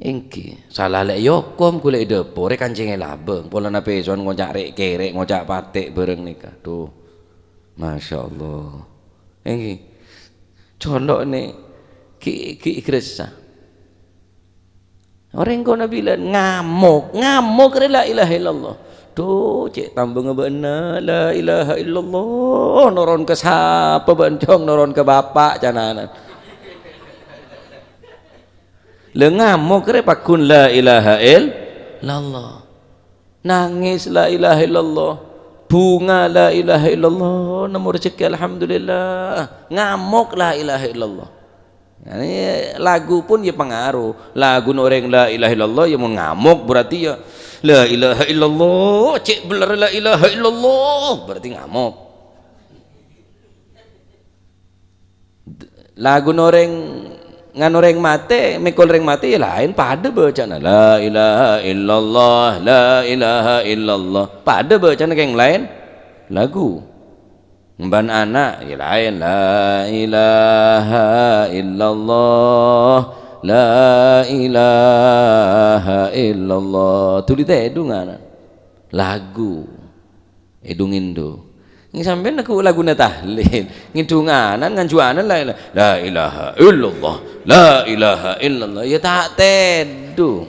ingki salah lek yokom kule depo rek kancingnya labeng pola nape son ngocak rek kerek ngocak patek bareng nikah tuh masya Allah ingki colok nih ki ikresa orang kono bilang ngamuk la ilaha illallah tuh cek tambah ngebena la ilaha illallah noron ke siapa bencong noron ke bapak cananan le ngamuk kere pakun la ilaha illallah nangis la ilaha illallah bunga la ilaha illallah nomor rezeki alhamdulillah ngamuk la ilaha illallah. Ini lagu pun ya pengaruh lagu orang la ilaha illallah ya mau ngamuk berarti ya la ilaha illallah cek beler la ilaha illallah berarti ngamuk lagu noreng nganoreng mate mikul reng mate ya lain pada bacaan la ilaha illallah la ilaha illallah pada bacaan yang lain lagu ban anak ya lain la ilaha illallah la ilaha illallah tulis edungan lagu edung Indo ini sampai lagu tahlil ngidunganan nganjuanan la ilaha illallah la ilaha illallah ya tak tedu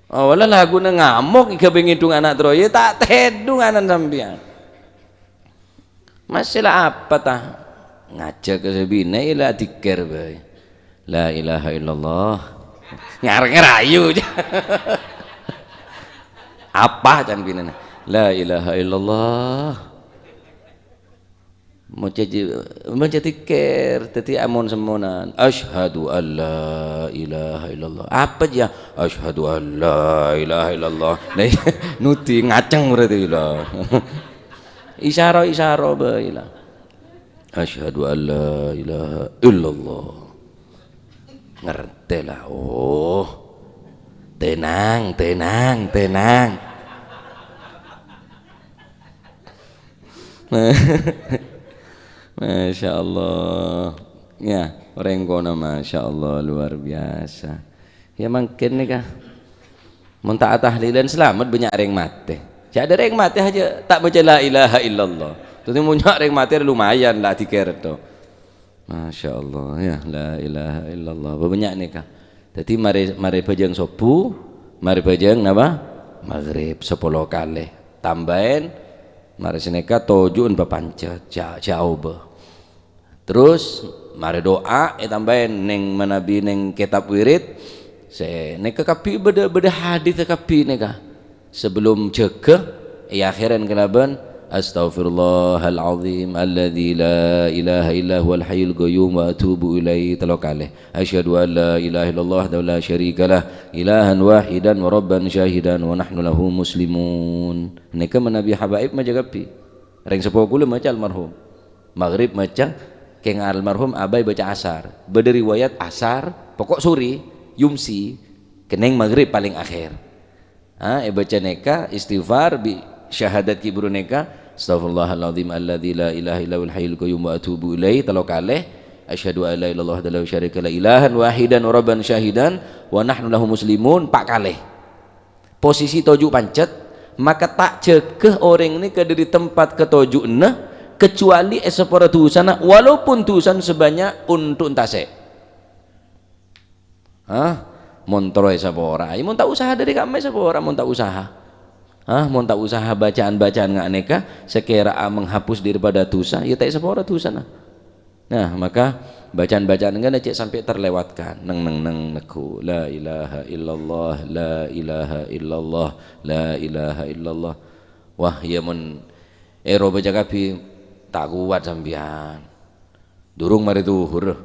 awalnya lagu ngamuk ika ngidung anak terus ya tak tedu nganan sampean masalah apa tah ngajak ke sebina ila dikir bae la ilaha illallah ngerayu apa can binana la ilaha illallah mau jadi ker tadi amon semonan asyhadu an la ilaha illallah apa aja asyhadu an la ilaha illallah nuti ngaceng berarti lah isyara bae lah asyhadu an la ilaha illallah ngerti lah oh tenang Masya Allah ya orang kono Masya Allah luar biasa ya makin nih kah muntah tahlilan selamat banyak ring mati ada ring mati aja tak baca la ilaha illallah tapi punya ring mati lumayan lah dikira tuh Masya Allah ya la ilaha illallah banyak nih kah jadi mari pejang sopu mari pejang apa maghrib 10 kali tambahin mari seneka tojuun papancet jauh terus mari doa tambahin neng manabi neng kitab wirid se neka kapi beda hadis kapi neka sebelum jaga ya akhiran kelaban astaghfirullahalazim alladzi la ilaha illa huwal hayyul qayyum wa atubu ilaihi talakale asyhadu an la ilaha illallah wa la syarikalah ilahan wahidan wa rabban syahidan wa nahnu lahu muslimun neka manabi habaib majagapi ring 10 maca almarhum maghrib maca keng almarhum abai baca asar beda riwayat asar pokok suri yumsi keneng maghrib paling akhir baca neka istighfar bi syahadat kibru neka astaghfirullahaladzim alladzi la ilaha illa huwal hayyul qayyum wa atubu ilaihi talakale asyhadu an la ilaha illallah wa la syarika la ilahan wahidan wa rabban syahidan wa nahnu lahu muslimun pak kalih posisi toju pancet maka tak cegah orang ini ke dari tempat ketujuh kecuali esapora tusana walaupun tusan sebanyak untuk entase montro esapora mun tak usaha dari kami esapora mun tak usaha mun tak usaha bacaan-bacaan nggak neka sekira menghapus daripada tusa ya tak esapora tusana nah maka bacaan-bacaan enggak cek sampai terlewatkan neng neku la ilaha illallah la ilaha illallah la ilaha illallah wah ya mun ero baca kapi tak kuat sampean durung mari zuhur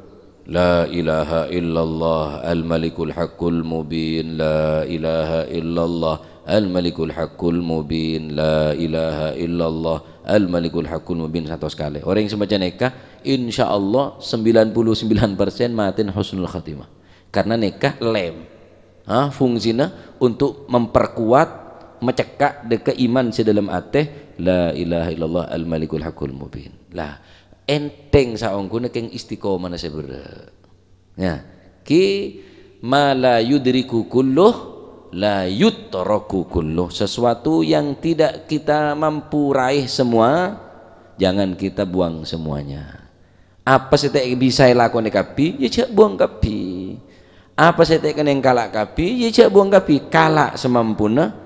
la ilaha illallah al malikul haqqul mubin la ilaha illallah al malikul haqqul mubin la ilaha illallah al malikul haqqul mubin satu sekali orang yang sembaca nikah insyaallah 99% matin husnul khatimah karena nikah lem fungsinya untuk memperkuat mencekak deke iman sedalam ateh la ilaha illallah al malikul haqqul mubin lah enteng saongkuna keng istiqomah na sebera ya ki ma la yudriku kulluh la yutraku kulluh sesuatu yang tidak kita mampu raih semua jangan kita buang semuanya apa sih tak bisa lakukan kapi ya cak buang kapi apa sih tak kena kalak kapi ya cak buang kapi kalak semampuna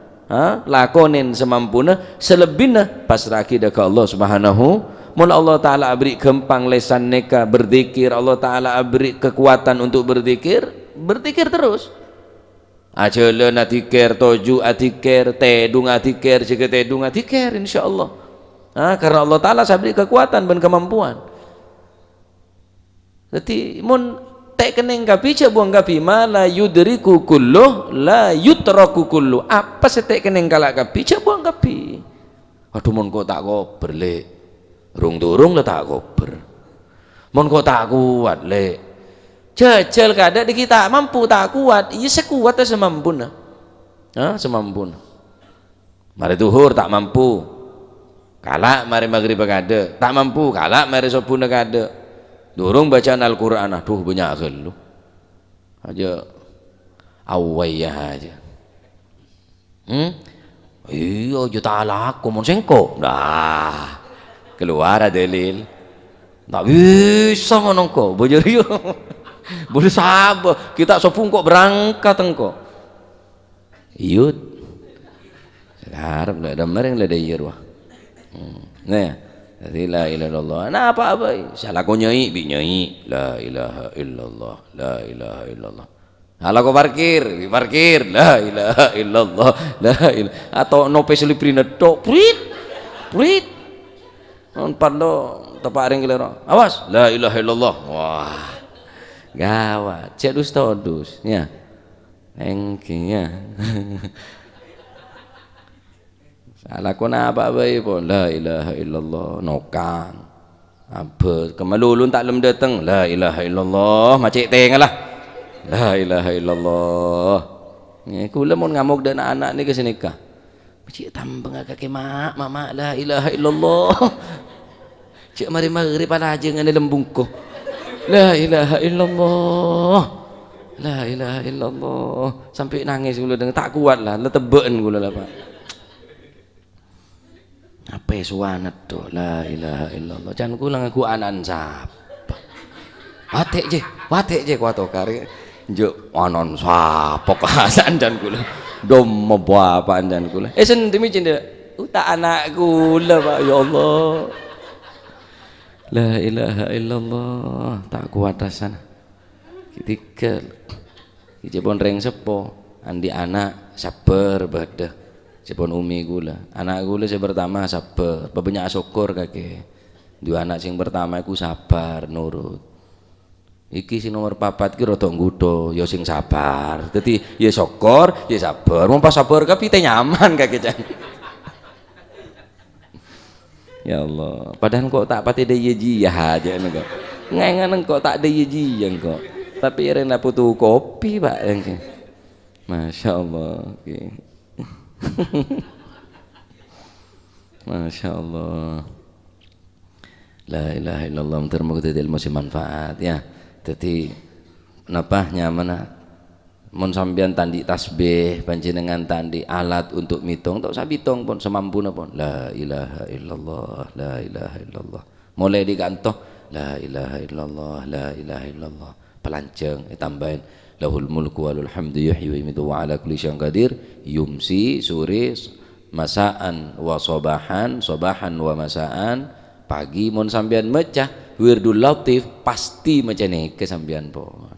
lakonin semampuna selebihnya pasrah kita ke Allah subhanahu mun Allah ta'ala beri gempang lesan neka berzikir Allah ta'ala beri kekuatan untuk berzikir terus ajele natikir toju atikir tedung atikir jika tedung atikir insyaallah karena Allah ta'ala saya beri kekuatan dan kemampuan jadi mun tek keneng kapi cak buang kapi ma la yudriku kulluh la yutraku kulluh apa setek keneng kalak kapi cak buang kapi aduh mun kok tak kober le rung durung lah tak kober Mon kok tak kuat le. Jajal kada di kita mampu tak kuat. Iya sekuat semampuna. Semampuna. Mari zuhur tak mampu. Kalak mari maghrib kada. Tak mampu kalak mari subuh kada. Durung bacaan Al-Qur'an aduh banyak gelu. Aja awayah aja. Iya juta laku mon sengko. Nah, keluar ada dalil. Tak bisa ngono kok. Bojor yo. Boleh sabar. Kita sopung kok berangkat engko. Iyut. Sekarang ada mereng ada irwah. Nah, jadi la ilaha illallah. Nah apa? Salah ko nyai bi nyai. La ilaha illallah. La ilaha illallah. Ala ko parkir la ilaha illallah la ilaha atau nope seliprina tok prit on parlo tepak ring kelero awas la ilaha illallah wah gawat cek ustadus ya engkinya salah ko na apa bae pun la ilaha illallah nokang apa kemalulun tak lem dateng la ilaha illallah macik tengalah la ilaha illallah. Ni kula mun ngamuk dan anak ni ke senikah. Cik tambeng kaki mak mama la ilaha illallah. Cik mari maghrib pada aja ngene lembungko. La ilaha illallah. La ilaha illallah. Sampai nangis kula dengan tak kuat lah, letebeken kula lah Pak. Apa suanet tu la ilaha illallah. Jangan kula ngaku anan sapa. Watek je kuat kari. Juk anon sapa kasan jan kula dom apa jan kula sentimi cinda uta anak kula Pak ya Allah la ilaha illallah tak kuat sana kitikel kijepon reng sepo andi anak sabar badah jepon umi kula anak kula sing pertama sabar banyak syukur kakek dua anak sing pertama iku sabar nurut iki sing nomor 4 ki rada nggudo ya sing sabar dadi ya syukur ya sabar mun pas sabar kapite nyaman kake jan ya Allah padahal kok tak pati de yejiyah aja kok ngengen kok tak de yejiyah kok tapi rena putu kopi Pak engke Masya Allah okay. Masya Allah la ilaha illallah termoga ilmu si manfaat ya jadi napa nyaman mun sampean tandi tasbih panjenengan tandi alat untuk mitung tok sabitung pun semampuna pun la ilaha illallah la ilaha illallah mulai digantoh la ilaha illallah la ilaha illallah pelanceng tambahin lahul mulku walul hamdu yuhyi wa yumiitu wa ala kulli syai'in qadir yumsi sore masaan wa sobahan wa masaan pagi mun sampean mecah wirdul latif pasti macane kesambian pon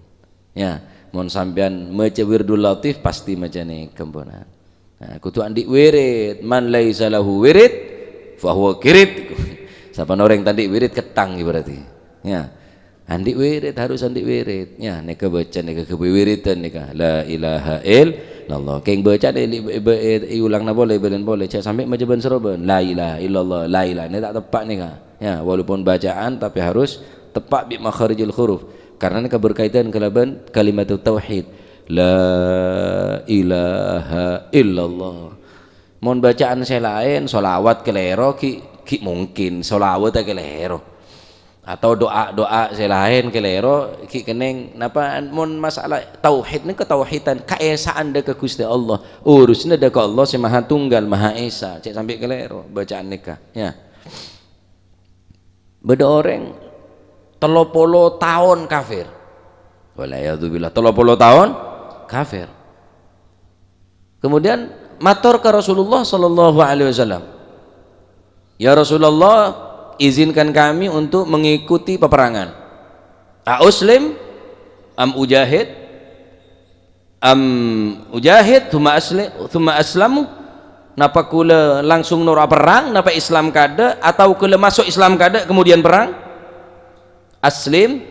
ya mun sampean maca wirdul latif pasti macane kemponan nah kudu andi wirid man laisa lahu wirid fa huwa kirid sapa orang tadi wirid ketang berarti ya andi wirid harus andi wirid ya nek baca nek kewiridan nek la ilaha illallah keng baca ulangna boleh belen boleh cak sampai maca ben seroben la ilaha illallah la ilaha ini tak tepat nih ya walaupun bacaan tapi harus tepat bi makharijul huruf karena ini berkaitan kelaban kalimat tauhid la ilaha illallah mon bacaan saya lain solawat kelero ki mungkin solawat kelero atau doa saya lain kelero ki keneng napa mon masalah tauhid ni ketauhidan kaesaan da ke Gusti Allah urusna da ke Allah si Maha Tunggal Maha Esa cek sampai kelero bacaan nikah ya beda orang 30 tahun kafir walayadzubillah 30 tahun kafir kemudian matur ke Rasulullah sallallahu alaihi wasallam ya Rasulullah izinkan kami untuk mengikuti peperangan uslim am ujahid thumma aslamu napa kula langsung nora perang napa Islam kada atau kula masuk Islam kada kemudian perang aslim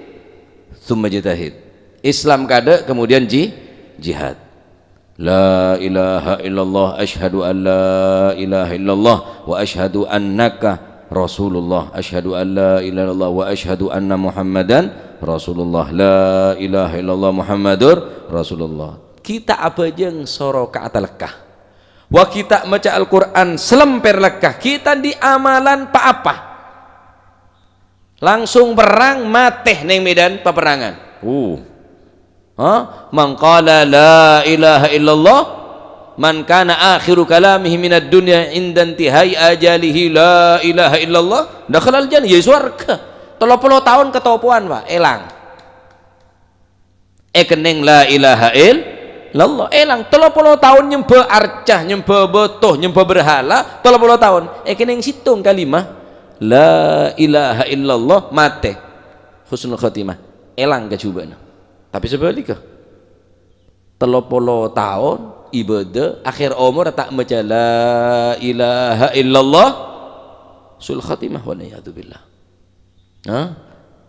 thumma jitahid Islam kada kemudian jihad la ilaha illallah asyhadu an la ilaha illallah wa asyhadu annaka Rasulullah, asyhadu an la ilaha illallah wa asyhadu anna Muhammadan Rasulullah, la ilaha illallah Muhammadur Rasulullah. Kita apa jeng soro ka'ata lekah wa kita maca Al-Quran selemper lekah, kita di amalan pa apa langsung perang mateh neng medan peperangan. Man qala la ilaha illallah man kana akhiru kalamihi minad dunya inda intihai ajalihi la ilaha illallah dakhalal jannah, ya surga. 30 tahun ketopuan Pak elang keneng la ilaha illallah elang 30 tahun nyembah arcah, nyembah botoh, nyembah berhala 30 tahun keneng situng kalimah la ilaha illallah mate husnul khotimah elang kecubana. Tapi sebaliknya 30 tahun ibadah akhir umur tak maca la ilaha illallah sul khatimah wa na'udzubillah.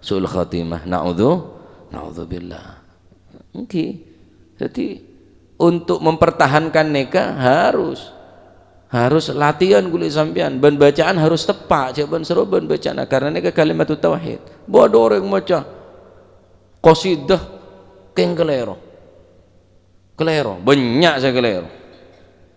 Sul khatimah na'udzubillah. Jadi untuk mempertahankan nikah harus latihan kulit sampean, ban bacaan harus tepat, jawaban seru ban bacaan karena nikah kalimat tauhid. Bodoh orang maca qasidah keng kelero banyak saya kelero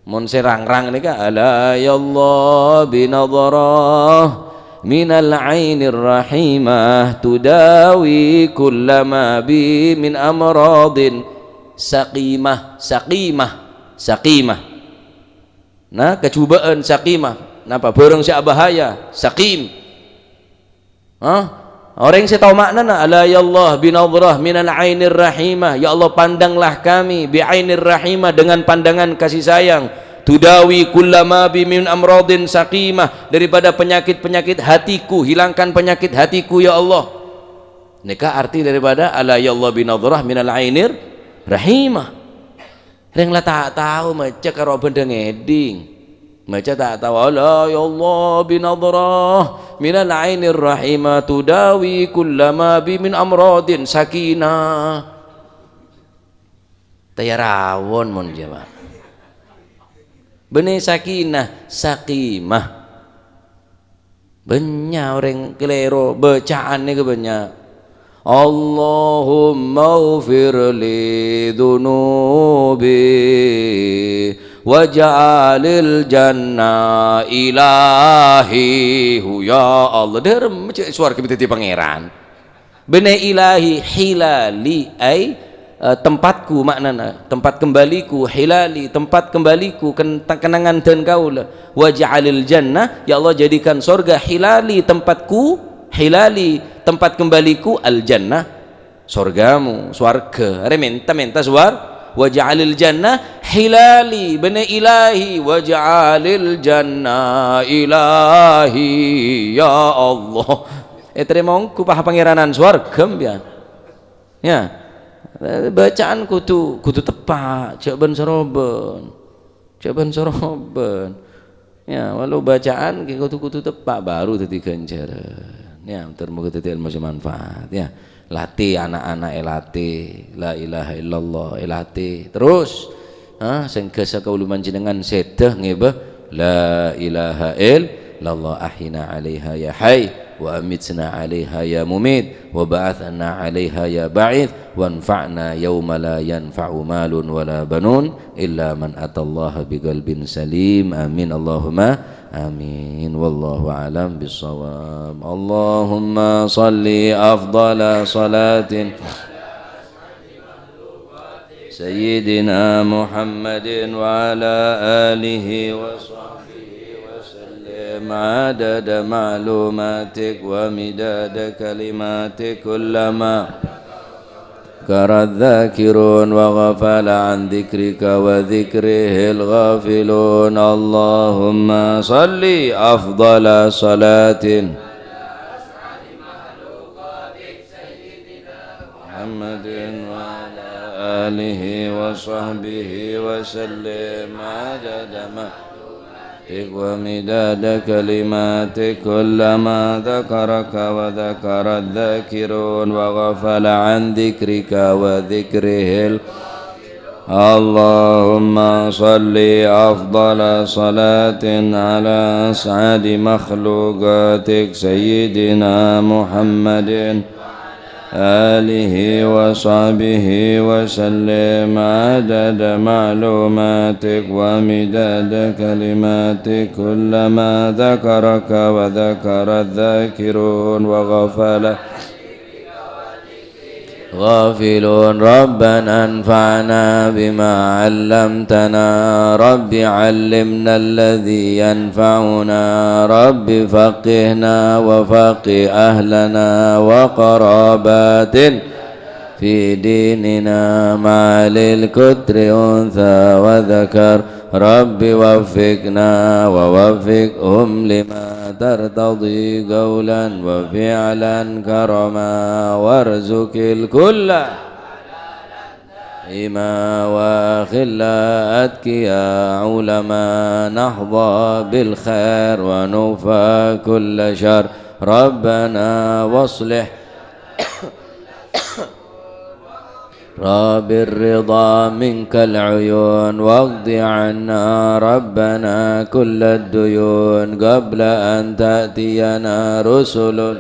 mun serang-rang ini kan ala ya Allah binadarah minal ainir rahimah tudawi kullama bi min amradin saqimah nah kecubaan saqimah napa bareng sia bahaya saqim orang yang saya tahu maknanya ala ya Allah binadrah minal ainir rahimah, ya Allah pandanglah kami bi ainir rahimah dengan pandangan kasih sayang, tudawi kullama bi min amradin saqimah daripada penyakit-penyakit hatiku, hilangkan penyakit hatiku ya Allah. Nikah arti daripada ala ya Allah binadrah minal ainir rahimah. Yang lah tak tahu maca karo benda ngeding maca tak tahu ala ya Allah binadrah minal ainir rahimah tudawi kullama bi min amradin sakinah tayarawon mon jawab benih sakinah sakimah banyak orang kelero bacaan ni ke banyak Allahumma ufir li dhunubi waj'alil jannah ilahi ya Allah derem suara kebitati pangeran bene ilahi hilali ay tempatku maknana tempat kembaliku hilali tempat kembaliku kenangan dan kaula waj'alil jannah ya Allah jadikan surga hilali tempatku hilali tempat kembaliku al jannah surgamu swarga minta suar waj'alil jannah hilali bani ilahi waj'alil jannah ilahi ya Allah terima ku paha pangeranan swarga ya bacaan kudu tepat jawaban soroban ya walau bacaan kudu tepat baru tadi ganjaran ya termoga tadi ilmu manfaat ya latih anak-anak latih la ilaha illallah latih terus sing gesa kauluman jenengan sedah ngebah la ilaha illallah ahina 'alaiha ya hayy wa amitna 'alaiha ya mumit wa ba'athna 'alaiha ya ba'ith wanfa'na yawma la yanfa'u malun wala banun illa man atallaha biqalbin salim amin Allahumma amin wallahu alam bissawab. Allahumma salli afdala salatin sayyidina Muhammadin wa ala alihi wa sahbihi wa sallim adada ma'lumatik wa midada kalimatik kullama ذكر الذاكرون وغفل عن ذكرك وذكره الغافلون اللهم صل أفضل صلاة محمد وعلى آله وصحبه وسلم عدد ومداد كلماتك كلما ذكرك وذكر الذاكرون وغفل عن ذكرك وذكره اللهم صل أفضل صلاة على أسعد مخلوقاتك سيدنا محمد آله وصحبه وسلم عدد معلوماتك ومداد كلماتك كلما ذكرك وذكر الذاكرون وغفل غافلون ربنا انفعنا بما علمتنا رب علمنا الذي ينفعنا رب فقهنا وفقه أهلنا وقرابات في ديننا مع للكتر أنثى وذكر رب وفقنا ووفقهم لما ترتضي قولا وفعلا كرما وارزق الكل إما وخلا أتكيا علما نحظى بالخير ونوفى كل شر ربنا واصلح رب الرضا منك العيون واقض عنا ربنا كل الديون قبل أن تأتينا رسل